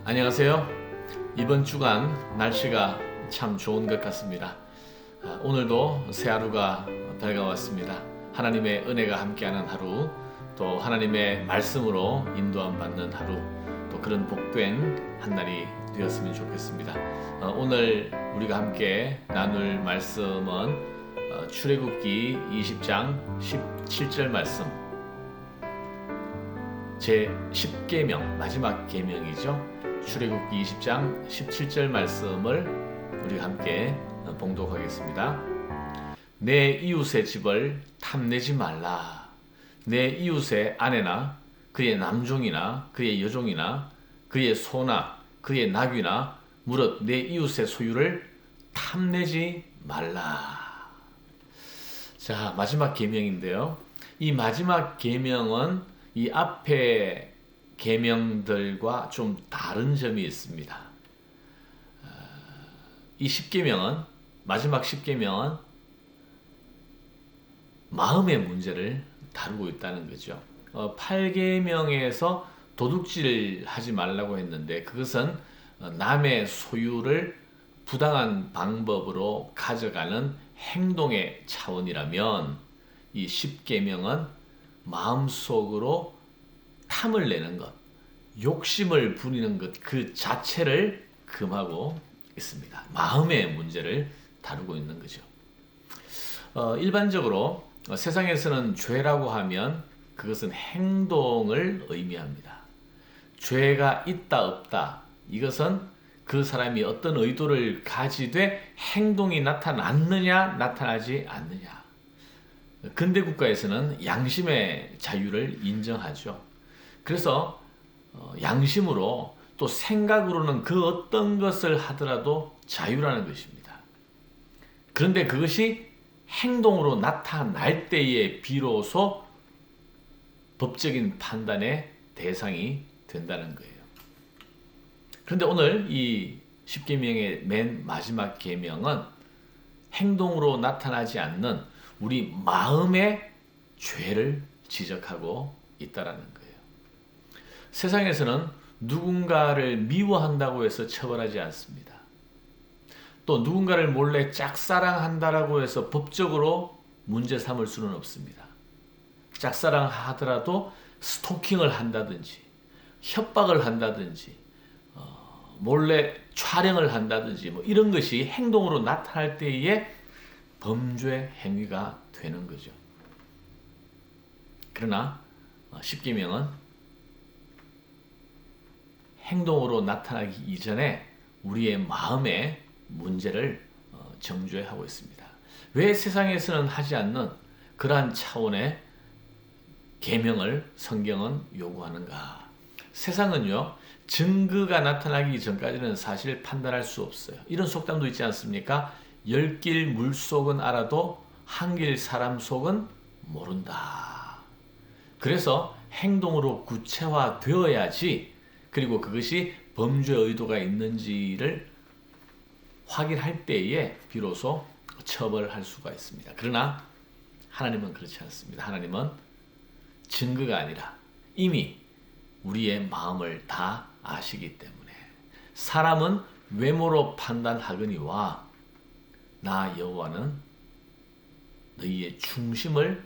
안녕하세요. 이번 주간 날씨가 참 좋은 것 같습니다. 오늘도 새 하루가 밝아왔습니다. 하나님의 은혜가 함께하는 하루, 또 하나님의 말씀으로 인도함 받는 하루, 또 그런 복된 한 날이 되었으면 좋겠습니다. 오늘 우리가 함께 나눌 말씀은 출애굽기 20장 17절 말씀, 제 10계명, 마지막 계명이죠. 출애굽기 20장 17절 말씀을 우리가 함께 봉독하겠습니다. 내 이웃의 집을 탐내지 말라. 내 이웃의 아내나 그의 남종이나 그의 여종이나 그의 소나 그의 나귀나 무릇 내 이웃의 소유를 탐내지 말라. 자, 마지막 계명인데요. 이 마지막 계명은 이 앞에 계명들과 좀 다른 점이 있습니다. 이 10계명은, 마지막 10계명은 마음의 문제를 다루고 있다는 거죠. 8계명에서 도둑질 하지 말라고 했는데 그것은 남의 소유를 부당한 방법으로 가져가는 행동의 차원이라면, 이 10계명은 마음속으로 탐을 내는 것, 욕심을 부리는 것 그 자체를 금하고 있습니다. 마음의 문제를 다루고 있는 거죠. 일반적으로 세상에서는 죄라고 하면 그것은 행동을 의미합니다. 죄가 있다 없다, 이것은 그 사람이 어떤 의도를 가지되 행동이 나타났느냐 나타나지 않느냐. 근대 국가에서는 양심의 자유를 인정하죠. 그래서 양심으로 또 생각으로는 그 어떤 것을 하더라도 자유라는 것입니다. 그런데 그것이 행동으로 나타날 때에 비로소 법적인 판단의 대상이 된다는 거예요. 그런데 오늘 이 10계명의 맨 마지막 계명은 행동으로 나타나지 않는 우리 마음의 죄를 지적하고 있다라는 거예요. 세상에서는 누군가를 미워한다고 해서 처벌하지 않습니다. 또 누군가를 몰래 짝사랑한다라고 해서 법적으로 문제 삼을 수는 없습니다. 짝사랑하더라도 스토킹을 한다든지 협박을 한다든지 몰래 촬영을 한다든지 이런 것이 행동으로 나타날 때에 범죄 행위가 되는 거죠. 그러나 10계명은 행동으로 나타나기 이전에 우리의 마음의 문제를 정죄하고 있습니다. 왜 세상에서는 하지 않는 그러한 차원의 계명을 성경은 요구하는가? 세상은요, 증거가 나타나기 전까지는 사실 판단할 수 없어요. 이런 속담도 있지 않습니까? 10길 물속은 알아도 한 길 사람 속은 모른다. 그래서 행동으로 구체화되어야지, 그리고 그것이 범죄 의도가 있는지를 확인할 때에 비로소 처벌할 수가 있습니다. 그러나 하나님은 그렇지 않습니다. 하나님은 증거가 아니라 이미 우리의 마음을 다 아시기 때문에 사람은 외모로 판단하거니와 나 여호와는 너희의 중심을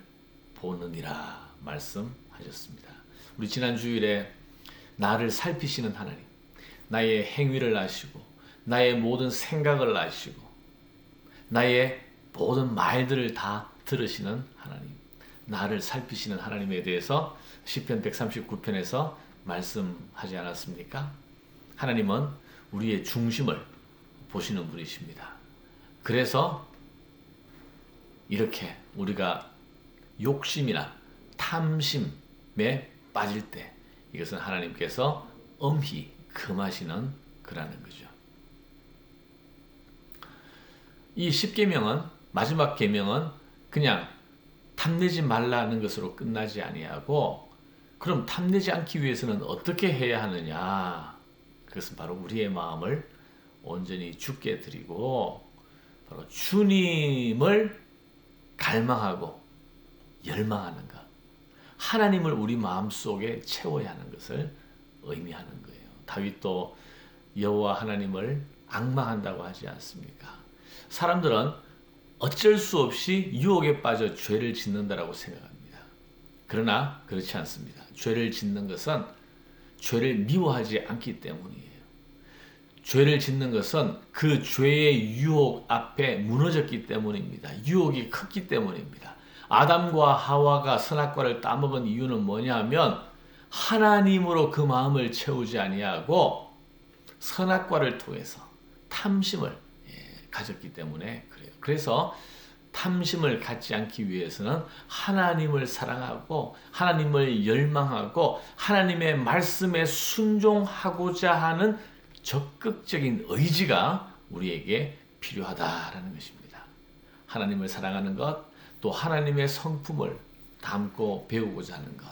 보느니라 말씀하셨습니다. 우리 지난 주일에 나를 살피시는 하나님, 나의 행위를 아시고 나의 모든 생각을 아시고 나의 모든 말들을 다 들으시는 하나님, 나를 살피시는 하나님에 대해서 시편 139편에서 말씀하지 않았습니까? 하나님은 우리의 중심을 보시는 분이십니다. 그래서 이렇게 우리가 욕심이나 탐심에 빠질 때 이것은 하나님께서 엄히 금하시는 거라는 거죠. 이 10계명은, 마지막 계명은 그냥 탐내지 말라는 것으로 끝나지 아니하고, 그럼 탐내지 않기 위해서는 어떻게 해야 하느냐? 그것은 바로 우리의 마음을 온전히 주께 드리고 바로 주님을 갈망하고 열망하는 것, 하나님을 우리 마음속에 채워야 하는 것을 의미하는 거예요. 다윗도 여호와 하나님을 앙망한다고 하지 않습니까? 사람들은 어쩔 수 없이 유혹에 빠져 죄를 짓는다라고 생각합니다. 그러나 그렇지 않습니다. 죄를 짓는 것은 죄를 미워하지 않기 때문이에요. 죄를 짓는 것은 그 죄의 유혹 앞에 무너졌기 때문입니다. 유혹이 컸기 때문입니다. 아담과 하와가 선악과를 따먹은 이유는 뭐냐 하면 하나님으로 그 마음을 채우지 아니하고 선악과를 통해서 탐심을 가졌기 때문에 그래요. 그래서 탐심을 갖지 않기 위해서는 하나님을 사랑하고 하나님을 열망하고 하나님의 말씀에 순종하고자 하는 적극적인 의지가 우리에게 필요하다라는 것입니다. 하나님을 사랑하는 것, 또 하나님의 성품을 담고 배우고자 하는 것.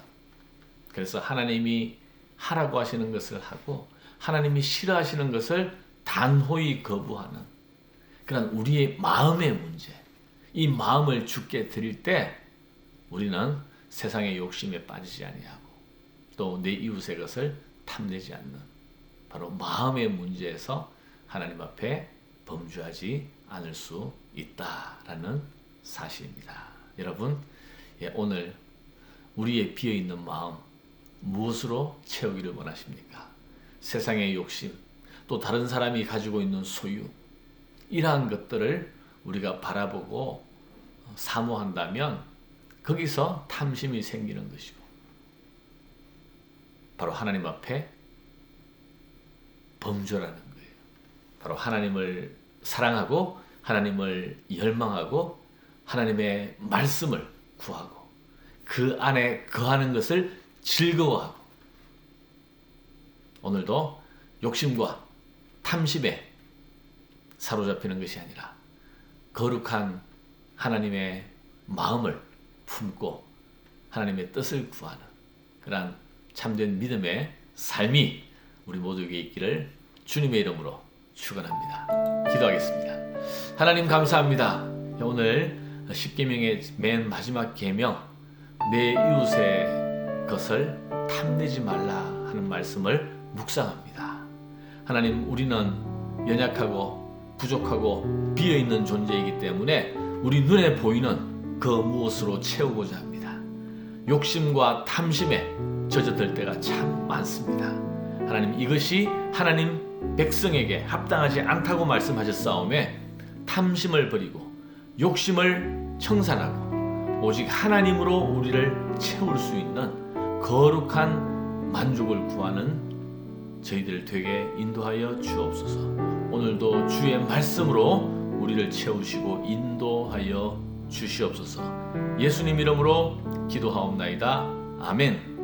그래서 하나님이 하라고 하시는 것을 하고 하나님이 싫어하시는 것을 단호히 거부하는 그런 우리의 마음의 문제, 이 마음을 주께 드릴 때 우리는 세상의 욕심에 빠지지 아니하고 또 내 이웃의 것을 탐내지 않는 바로 마음의 문제에서 하나님 앞에 범죄하지 않을 수 있다라는 사실입니다. 여러분, 오늘 우리의 비어있는 마음 무엇으로 채우기를 원하십니까? 세상의 욕심, 또 다른 사람이 가지고 있는 소유, 이러한 것들을 우리가 바라보고 사모한다면 거기서 탐심이 생기는 것이고 바로 하나님 앞에 범죄라는 거예요. 바로 하나님을 사랑하고 하나님을 열망하고 하나님의 말씀을 구하고 그 안에 거하는 것을 즐거워하고 오늘도 욕심과 탐심에 사로잡히는 것이 아니라 거룩한 하나님의 마음을 품고 하나님의 뜻을 구하는 그러한 참된 믿음의 삶이 우리 모두에게 있기를 주님의 이름으로 축원합니다. 기도하겠습니다. 하나님 감사합니다. 오늘 십계명의 맨 마지막 계명 내 이웃의 것을 탐내지 말라 하는 말씀을 묵상합니다. 하나님, 우리는 연약하고 부족하고 비어있는 존재이기 때문에 우리 눈에 보이는 그 무엇으로 채우고자 합니다. 욕심과 탐심에 젖어들 때가 참 많습니다. 하나님, 이것이 하나님 백성에게 합당하지 않다고 말씀하셨사오매 탐심을 버리고 욕심을 청산하고 오직 하나님으로 우리를 채울 수 있는 거룩한 만족을 구하는 저희들 되게 인도하여 주옵소서. 오늘도 주의 말씀으로 우리를 채우시고 인도하여 주시옵소서. 예수님 이름으로 기도하옵나이다. 아멘.